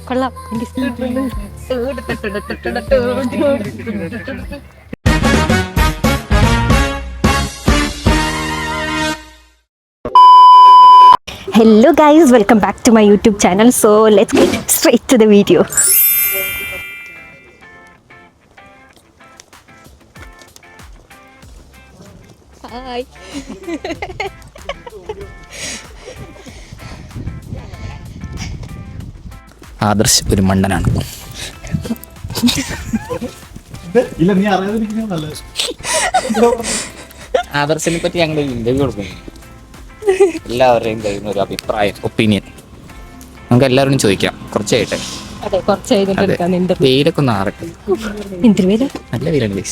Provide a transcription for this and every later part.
കൊള്ളാം. Hello guys, welcome back to my YouTube channel. So let's get straight to the video. Hi. Adarsh ഒരു മണ്ടനാണ്. ആദർശിനെ പറ്റി ഞങ്ങൾ interview കൊടുക്കുന്നു. എല്ലാവരുടെയും കഴിയുന്ന ഒരു അഭിപ്രായം, ഒപ്പീനിയൻ നമുക്ക് എല്ലാവരോടും ചോദിക്കാം. കുറച്ചായിട്ട് വെയിലൊക്കെ ഒന്ന് ആറട്ടെ. നല്ല വെയിലാണ്.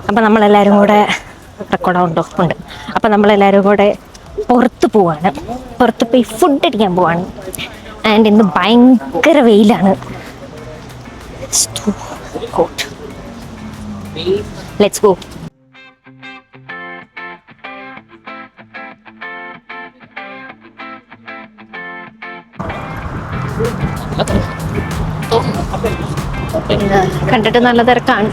അപ്പൊ നമ്മളെല്ലാരും കൂടെ റെക്കോർഡുണ്ടോ ഉണ്ട്. അപ്പൊ നമ്മളെല്ലാരും കൂടെ പുറത്ത് പോവാണ്. പുറത്ത് പോയി ഫുഡ് അടിക്കാൻ പോവാണ്. ആൻഡ് ഇന്ന് ഭയങ്കര വെയിലാണ്. Let's go. കണ്ടിട്ട് നല്ല തിരക്കാണ്.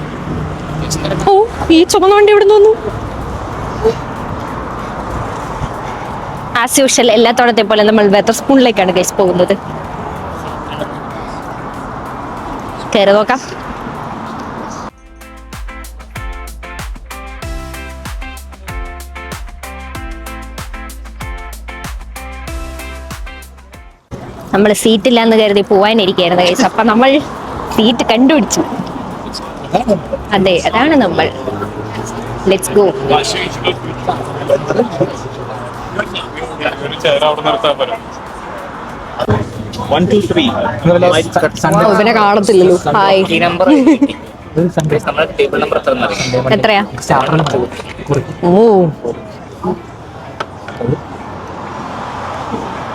ഓ, ഈ ചുമന്ന വണ്ടി എവിടെ തോന്നുന്നു. ആസ് യൂഷ്വൽ എല്ലാ തവണത്തെ പോലെ നമ്മൾ വെതർ സ്പൂണിലേക്കാണ് ഗൈസ് പോകുന്നത്. കയറി നോക്കാം. നമ്മൾ സീറ്റില്ലാന്ന് കരുതി പോവാനിരിക്കുകയായിരുന്നു ഗൈസ്. അപ്പൊ നമ്മൾ സീറ്റ് കണ്ടുപിടിച്ചു. അതെ, അതാണ് നമ്മൾ. Let's go. ഇവനെ കാണത്തില്ലല്ലോ. ഹായ്, എത്രയാ? ഓ,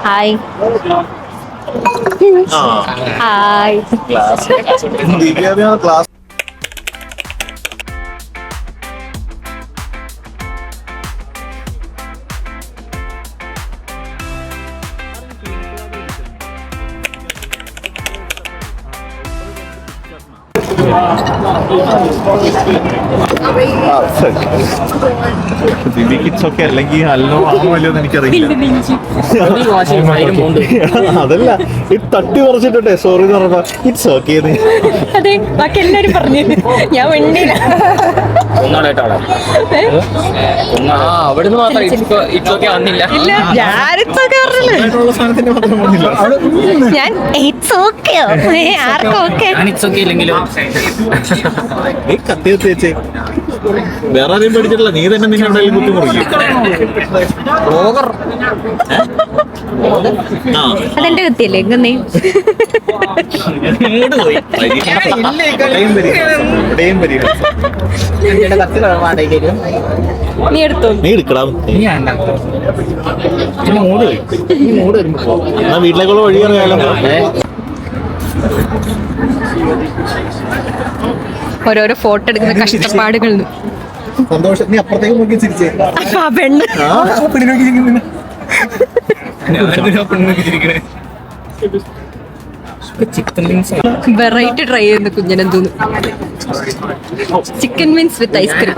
ഹായ് ഹായ്. അല്ലെങ്കിൽ അല്ലോ ആണോ അല്ലയോന്ന് എനിക്കറിയില്ല. അതല്ല, ഇത് തട്ടി പറിച്ചിട്ടെ സോറി എന്ന് പറഞ്ഞ ഇറ്റ്സ് ഓക്കെ. അതെ, ബാക്കി എല്ലാരും പറഞ്ഞു. ഞാൻ വേണ്ടിയില്ല. അവിടുന്ന് മാത്രം ഞാൻ ഇറ്റ്സ് ഓക്കെ. ആർക്കും ഓക്കെ. നീ കത്തി വെച്ചേ വേറെ ആരെയും പഠിച്ചിട്ടില്ല. നീ തന്നെ നിങ്ങൾ എവിടെയെങ്കിലും ബുദ്ധിമുട്ടില്ല. അതെന്റെ കത്തിയല്ലേ എങ്ങനെ? നീ എടുത്തോ. നീ എടുക്കടാ. വീട്ടിലേക്കുള്ള വഴി അറിയാലോ. ഓരോരോ ഫോട്ടോ എടുക്കുന്ന കഷ്ടപ്പാടുകൾ. സന്തോഷം. നീ അപ്പുറത്തേക്ക് നോക്കി ചിരിച്ചേ. വെറൈറ്റി ട്രൈ ചെയ്യുന്ന കുഞ്ഞനെന്തോന്നു. Chicken means with ice cream.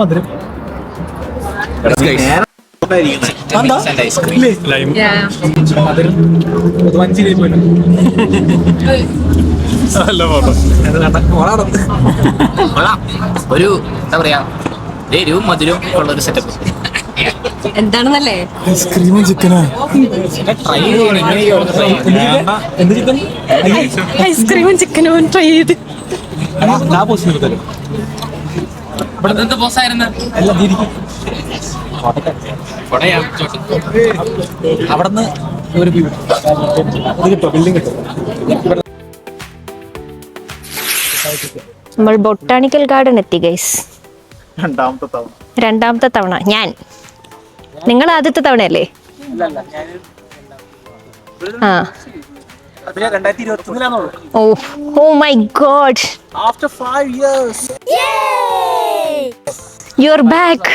മധുരം ഒരു എന്താ പറയാ, എരിവും മധുരവും ഉള്ളൊരു സെറ്റപ്പ്. എന്താണെന്നല്ലേ? ഐസ്ക്രീമും ചിക്കനാ. ഐസ്ക്രീമും ചിക്കനും ട്രൈ ചെയ്ത് അവിടുന്ന് ഒരു ബിൽഡിംഗ് കിട്ടും. നമ്മൾ ബൊട്ടാണിക്കൽ ഗാർഡൻ എത്തി ഗൈസ്. രണ്ടാമത്തെ തവണ. ഞാൻ നിങ്ങൾ ആദ്യത്തെ തവണയല്ലേ? ആ, oh my God, After 5 years. You are back.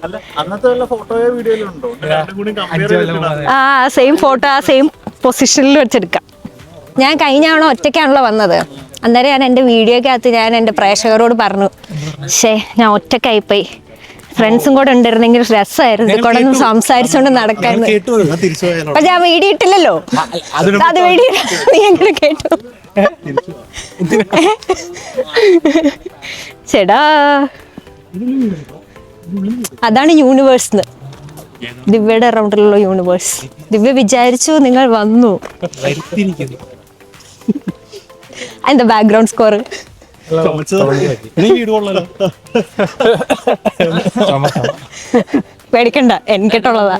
അല്ല അന്നത്തെ വല്ല ഫോട്ടോയോ വീഡിയോയിലും ഉണ്ടോ? രണ്ടും കൂടി കമ്പയർ ചെയ്തിട്ട് ആ സെയിം ഫോട്ടോ ആ സെയിം പൊസിഷനിൽ വെച്ചെടുക്കാം. ഞാൻ കഴിഞ്ഞ തവണ ഒറ്റയ്ക്കാണല്ലോ വന്നത്. അന്നേരം ഞാൻ എൻ്റെ വീഡിയോക്കകത്ത് ഞാൻ എൻ്റെ പ്രേക്ഷകരോട് പറഞ്ഞു, ഞാൻ ഒറ്റയ്ക്കായിപ്പോയി, ഫ്രണ്ട്സും കൂടെ ഉണ്ടായിരുന്നെങ്കിൽ രസമായിരുന്നു ഇത് കൂടെ ഒന്ന് സംസാരിച്ചോണ്ട് നടക്കാന്ന്. അപ്പൊ ഞാൻ വീഡിയോ ഇട്ടില്ലല്ലോ, അത് വീഡിയോ നീ എങ്ങനെ കേട്ടു? ചേടാ, അതാണ് യൂണിവേഴ്സ്, ദിവ്യയുടെ അറൗണ്ടിലുള്ള യൂണിവേഴ്സ്. ദിവ്യ വിചാരിച്ചു നിങ്ങൾ വന്നു. എന്താ ബാക്ക്ഗ്രൗണ്ട് സ്കോർ? പേടിക്കണ്ട, എനിക്കിട്ടുള്ളതാ.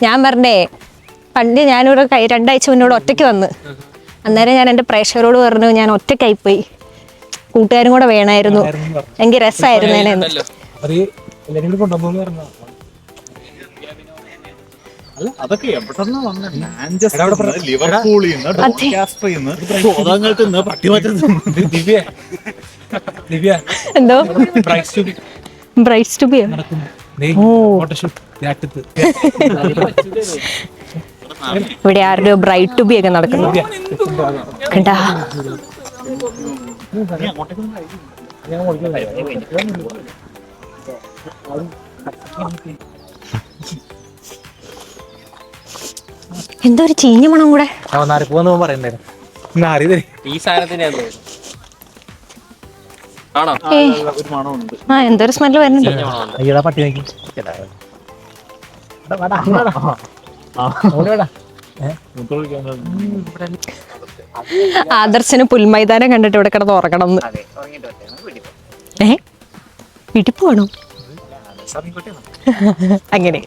ഞാൻ പറഞ്ഞേ, പണ്ട് ഞാനിവിടെ 2 ആഴ്ച മുന്നോട് ഒറ്റയ്ക്ക് വന്ന്, അന്നേരം ഞാൻ എൻ്റെ പ്രേക്ഷകരോട് പറഞ്ഞു ഞാൻ ഒറ്റയ്ക്കായിപ്പോയി, കൂട്ടുകാരും കൂടെ വേണമായിരുന്നു, എനിക്ക് രസമായിരുന്നേനെന്ന്. അതൊക്കെ എവിടെന്നാ വന്നത്? മാഞ്ചസ്റ്റർ, ലിവർപൂളിൽ നിന്ന്, ഡോൺകാസ്റ്ററിൽ നിന്ന്, ഗോതങ്ങൾക്ക് നിന്ന്, പട്ടിമറ്റത്ത് എന്തോ ബ്രൈറ്റ്സ് ടു ബി. ഇവിടെ ആരുടെയോ ബ്രൈറ്റ് ടു ബി ഒക്കെ നടക്കുന്നു കണ്ടാ. എന്തോ ഒരു ചീഞ്ഞ മണം കൂടെ. ഈ സാധനത്തിന് ആണോ? ഒരു മണമുണ്ട്. ആ എന്തൊരു സ്മെല്ല് വരുന്നുണ്ട്. ആദർശന് പുൽമൈതാനം കണ്ടിട്ട് ഇവിടെ കിടന്ന് ഉറങ്ങണം എന്ന്. വീട്ടിൽ പോകണോ? അങ്ങനെ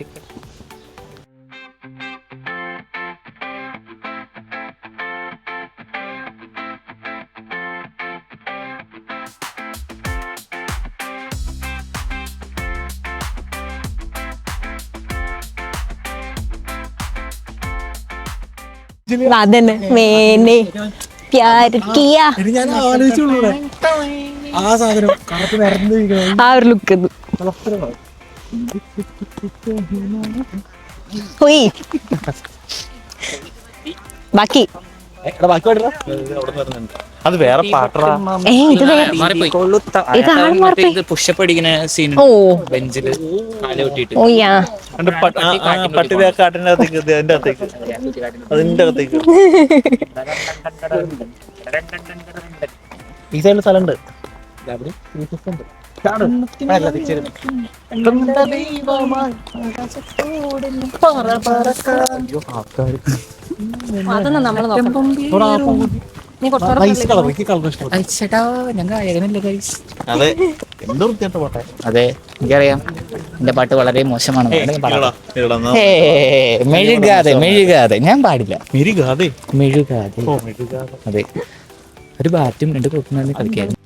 അതന്നെ മേനെ പ്യാർ കിയാ. ആ ഒരു ലുക്ക് പോയി. ബാക്കി അത് വേറെ പാട്ടാ. പുഷപ്പ് അടിക്കുന്ന സീൻ ബെഞ്ചില് കാലുകൊട്ടിട്ട് പട്ടി കാട്ടിന്റെ അകത്തേക്ക്, അതിന്റെ അകത്തേക്ക്, അതിന്റെ അകത്തേക്ക് ഈ സൈഡിൽ സ്ഥലമുണ്ട്. അതൊന്നും നമ്മൾ അതെ, എന്തോ വൃത്തിയായിട്ട് പോട്ടെ. അതെ എനിക്കറിയാം, എന്റെ പാട്ട് വളരെ മോശമാണ്. മെഴുകാതെ മെഴുകാതെ ഞാൻ പാടില്ല. മെഴുകാതെ അതെ, ഒരു ബാറ്റും 2 കൊട്ടും കളിക്കായിരുന്നു.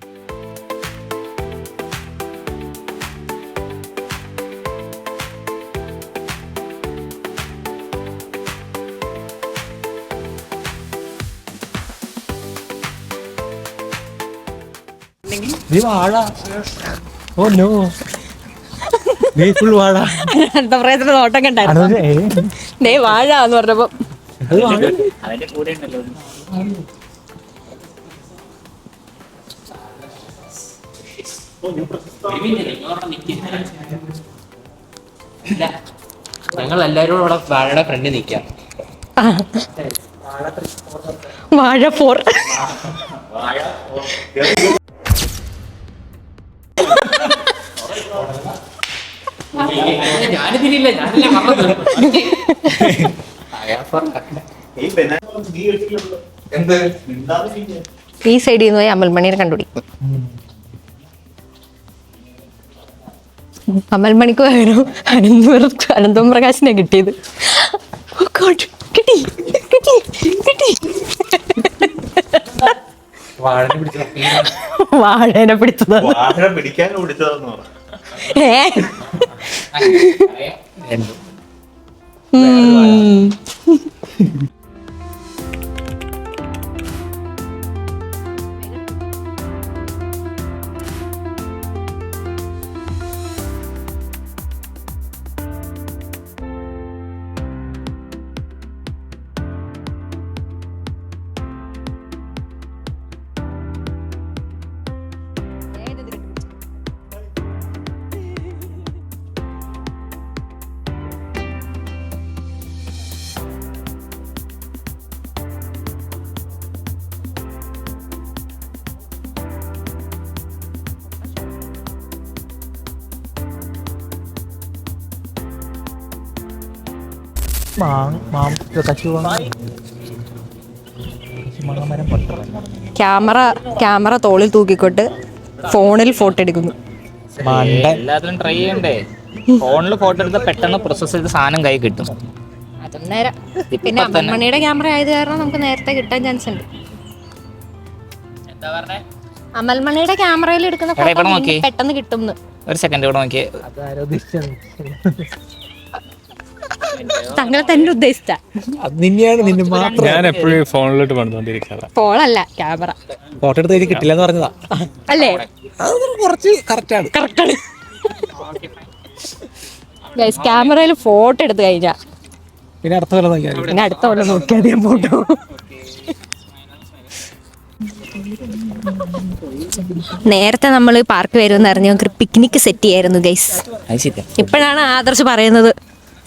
അടുത്ത പ്രായത്തിന് നോട്ടം കണ്ടായിരുന്നു. വാഴ എന്ന് പറഞ്ഞപ്പോ അതിന്റെ കൂടെ ഉണ്ടല്ലോ ഞങ്ങൾ എല്ലാരും ഇവിടെ വാഴയുടെ ഫ്രണ്ടിൽ നിൽക്കാം. വാഴ 4. ഞാനിതിലില്ല, ഞാനില്ല പറഞ്ഞത്. ഈ സൈഡിൽ നിന്ന് പോയി അമൽമണിയെ കണ്ടുപിടിക്കും. അമൽമണിക്ക് പകരം അനന്തം പ്രകാശിനെ കിട്ടിയത്. കിട്ടി കിട്ടി കിട്ടി. വാഴനെ പിടിച്ചത്. ക്യാമറ തോളിൽ തൂക്കിക്കൊണ്ട് ഫോണിൽ ഫോട്ടോ എടുക്കുന്നു. എല്ലാത്തിലും ട്രൈ ചെയ്യണ്ടേ? ഫോണിൽ ഫോട്ടോ എടുത്താൽ പെട്ടെന്ന് പ്രോസസ് ചെയ്ത് സാധനം കൈ കിട്ടും. അതും നേരം. പിന്നെ അമൽമണിയുടെ ക്യാമറ ആയത് കാരണം നമുക്ക് നേരത്തെ കിട്ടാൻ ചാൻസ് ഉണ്ട്. എന്താ പറഞ്ഞേ? അമൽമണിയുടെ ക്യാമറയിൽ എടുക്കുന്ന ഫോട്ടോ പെട്ടെന്ന് കിട്ടും. ഒരു സെക്കൻഡ് ഇവിടെ നോക്കിയേ. താങ്കൾ തന്നെ ഉദ്ദേശിച്ച ഞാൻ എപ്പോഴും ഫോണിലോട്ട് പണിതോണ്ടിരിക്കാറ്. ഫോണല്ല ക്യാമറ. ഫോട്ടോ എടുത്ത് കിട്ടില്ല എന്ന് പറഞ്ഞതാ അല്ലേ? കുറച്ച് കറക്റ്റാണ്. ക്യാമറയിൽ ഫോട്ടോ എടുത്തു കഴിഞ്ഞാ പിന്നെ അടുത്ത പോലെ നോക്കിയാൽ പിന്നെ അടുത്ത പോലെ നോക്കിയാൽ ഞാൻ ഫോട്ടോ. നേരത്തെ നമ്മൾ പാർക്ക് വരുമെന്ന് അറിഞ്ഞു നമുക്ക് പിക്നിക് സെറ്റ് ചെയ്യായിരുന്നു ഗൈസ്. ഇപ്പോഴാണ് ആദർശ് പറയുന്നത്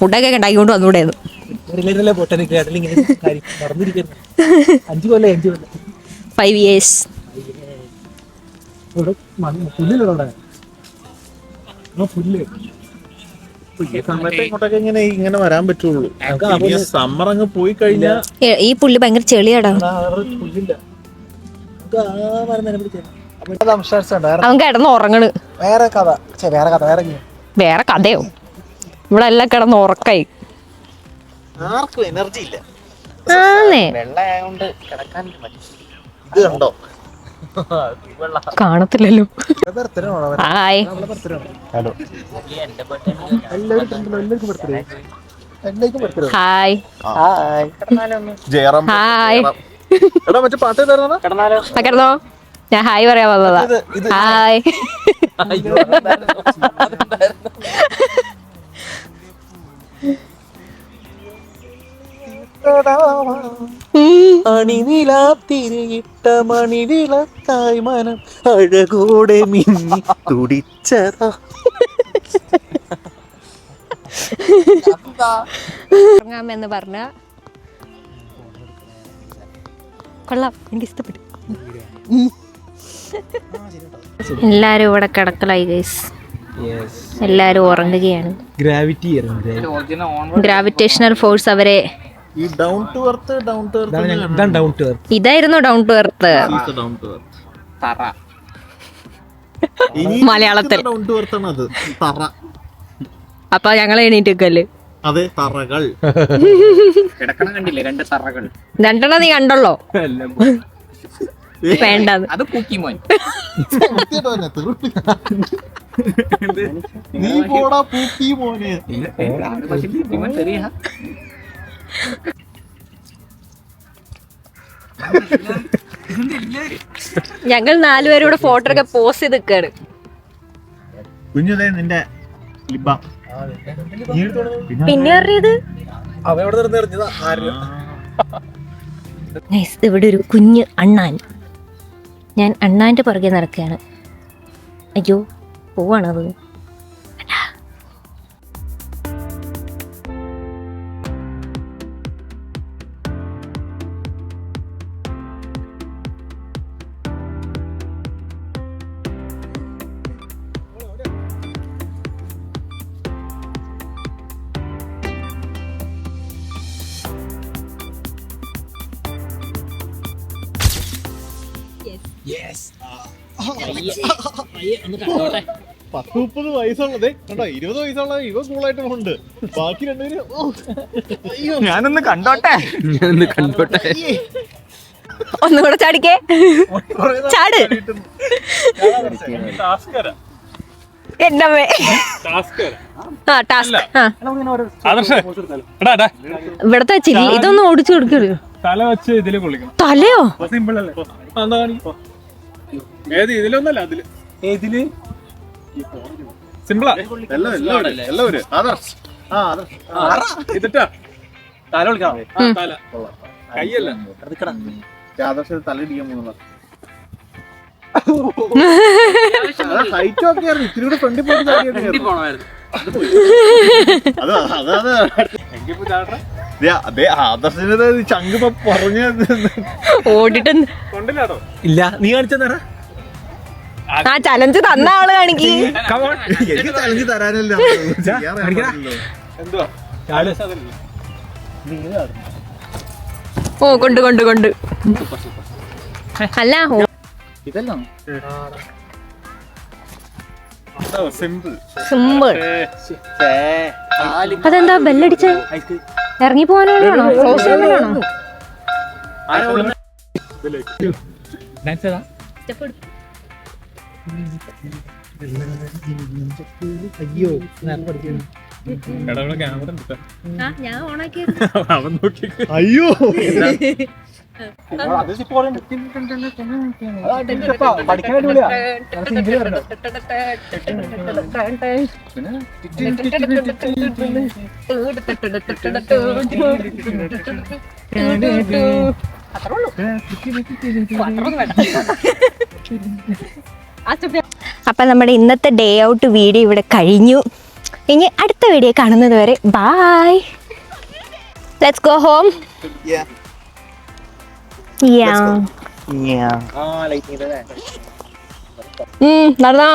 ഫുഡൊക്കെ ഉണ്ടാക്കിക്കൊണ്ട് വന്നുകൂടെയെന്ന്. 5 years. ഇങ്ങോട്ടൊക്കെ ഇങ്ങനെ വരാൻ പറ്റുള്ളൂ. സമ്മർ അങ്ങ് പോയി കഴിഞ്ഞാൽ ഈ പുല്ല് ഭയങ്കര ചെളിയാടാ. അവൻ കിടന്ന് ഉറങ്ങണ്. വേറെ കഥയോ? ഇവിടെ എല്ലാം കിടന്ന് ഉറക്കായി. ആർക്കും എനർജി ഇല്ല. ഇത് കണ്ടോ? കാണത്തില്ലല്ലോ. Hi hi Jayaram hi. മറ്റേ പാട്ട് കിടന്നോ? ഞാൻ ഹായ് പറയാൻ വന്നതാ. ഹായ്. അണിനിലാത്തിരിയിട്ട മണിവിളക്കായി മനം അഴകോടെ മിന്നി തുടിച്ചതാ. എന്ന് പറഞ്ഞ കൊള്ളാം, എനിക്ക് ഇഷ്ടപ്പെട്ടു. എല്ലാരും ഇവിടെ കിടക്കലായി ഗൈസ്. എല്ലാരും ഉറങ്ങുകയാണ്. ഗ്രാവിറ്റേഷണൽ ഫോഴ്സ് അവരെ ഈ ഡൗൺ ടു എർത്ത് ഇതായിരുന്നു ഡൗൺ ടു എർത്ത് മലയാളത്തിൽ. ഡൗൺ ടു എർത്ത് ആണ് അത്. തറ. അപ്പൊ ഞങ്ങൾ എണീറ്റല്ലേ? അതെ, തറകൾ. കിടക്കണം കണ്ടില്ലേ? 2 തറകൾ. 2 നീ കണ്ടല്ലോ? വേണ്ട, അത് പൂക്കിമോൻ. നീ പോടാ പൂക്കി മോനെ. ഞങ്ങൾ 4 പേരും കൂടെ ഫോട്ടോ ഒക്കെ പോസ്റ്റ് ചെയ്ത് നിൽക്കാണ്. കുഞ്ഞുതേ നിന്റെ പിന്നെ അറിയത് ഇവിടെ ഒരു കുഞ്ഞ് അണ്ണാൻ. ഞാൻ അണ്ണാന്റെ പുറകെ നടക്കുകയാണ്. അയ്യോ പോവാണത്. കണ്ടോട്ടെ. 10-30 വയസ്സുള്ളത് കണ്ടോ, 20 വയസ്സുള്ള ഇവ കൂളായിട്ട് ഉണ്ട്. ബാക്കി രണ്ടുപേരും ഞാനൊന്ന് കണ്ടോട്ടെ. ഒന്നുകൂടെ ചാടിക്കേ, ചാട്. എന്റെ അമ്മേ. ആ ടാസ്ക് ആ ആദർശേ എടാ എടാ ഇവിടത്തെ ചില്ലി ഇതൊന്നും ഓടിച്ചു കൊടുക്കരുത്. തല വെച്ച് ഇതില് കൊള്ളിക്കണം. തലയോ? സിമ്പിൾ അല്ലേ? എന്താ കാണിക്കോ? ഏത് ഇതിലൊന്നല്ല അതില് ഏതില് സിമ്പിളാ എല്ലാവരും ആദർശ് ഇതിട്ടാ തല വിളിക്കണം. തല കയ്യല്ല ആദർശ തലയിടിക്കാൻ പോകുന്നത് ഹൈറ്റ് ഒക്കെ ആയിരുന്നു ഇത്തിരി കൂടെ ഫ്രണ്ടിൽ പോയിട്ട് അതെ ആദർശിന്റെ ചങ്ക് ഇപ്പൊ പറഞ്ഞു ഓടിട്ട് കൊണ്ടില്ലാട്ടോ. ഇല്ല നീ കാണിച്ചെന്നാ ആ ചലഞ്ച് തന്ന ആള് കാണിക്ക്. എനിക്ക് ചലഞ്ച് തരാനല്ലോ എന്തുവാ ഓ കൊണ്ട് കൊണ്ട് കൊണ്ട് അല്ല ഓ, ഇതല്ലോ സിമ്പിൾ സിമ്പിൾ. അതെന്താ ബെല്ലടിച്ചേ? ഇറങ്ങി പോകാനാണോ? ക്ലോസ് ചെയ്യാനാണോ? അയ്യോ ക്യാമറ ഞാൻ ഓണാക്കി. അവൻ നോക്കി അയ്യോ അപ്പൊ നമ്മുടെ ഇന്നത്തെ ഡേ ഔട്ട് വീഡിയോ ഇവിടെ കഴിഞ്ഞു. ഇനി അടുത്ത വീഡിയോ കാണുന്നത് വരെ ബൈ. Let's go home. നടന്നോ?